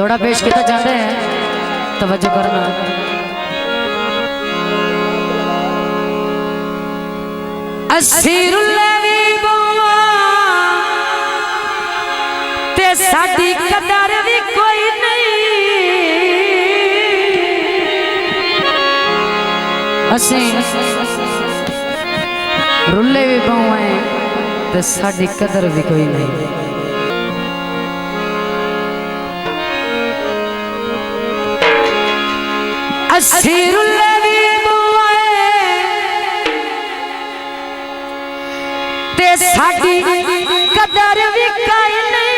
घोड़ा पेश किया जाते हैं, तवज्जो करना। असीरुल्लावी बुआ ते साडी कदर भी कोई नहीं। असी रुल्ले भी बुआ ते साडी कदर भी कोई नहीं। असीरुल्लावी बुआ ते साडी कदर भी कोई नहीं।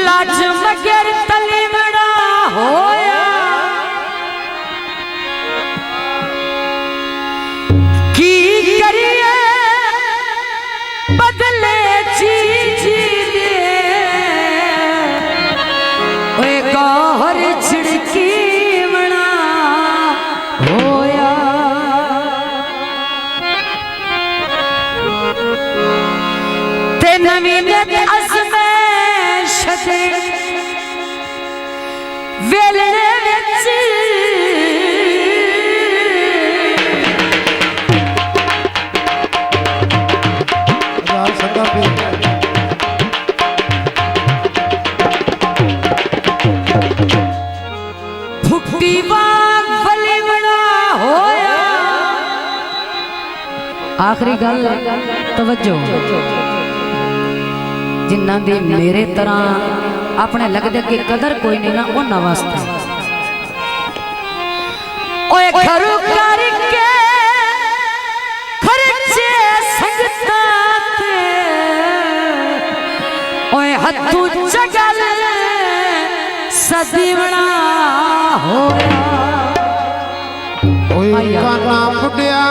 लाज मगर तली बड़ा होया की करिए बदले जी जी दे ओए गौर छिड़की बना होया। ते नवीनत असमे शते वेले विच फुकती बाग भली बना होया। आखिरी गल तवज्जो, जिन्ना दी मेरे तरह अपने लगदे की कदर कोई नहीं ना उन्हां वास्ते ओए घरू करके खर्चे संगता ते ओए हत्थू जगल सदीवना होया। ओए काना बुढ़िया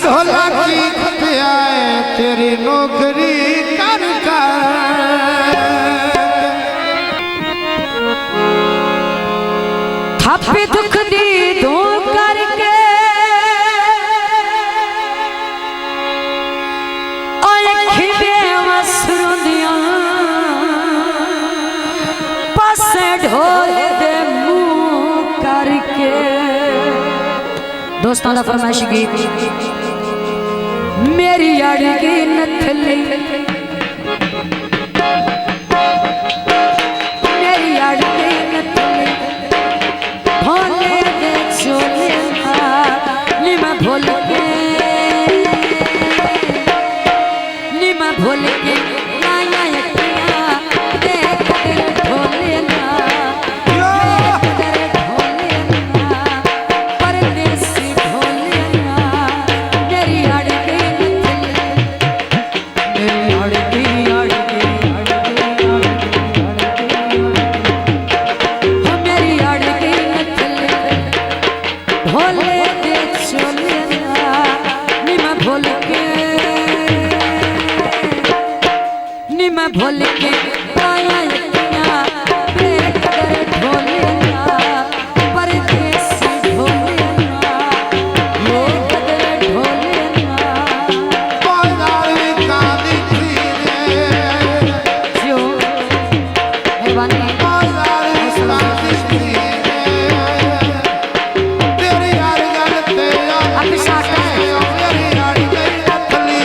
ढोला की खपिया तेरी नौकरी कर थापी दुख दी दो करके खिबे मसरू दिया पासे ढोल दे मुंह करके। दोस्तों का फरमाइश गीत मेरी अड़गी नथली मेरी अड़गी नथली भोले दे चोले नी मैं भूल के नी मैं भूल के माया यकिया देख दिल भोले ना भूल के पाया यकिया बेकर ढोलिया परदेसी ढोलिया ये कदर ढोलिया बाजारी कादी फिरे जो मेहरबानी बाजारी कादी फिरे तेरी यार गल ते अब साथ है तेरी यार गई नथली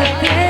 चलते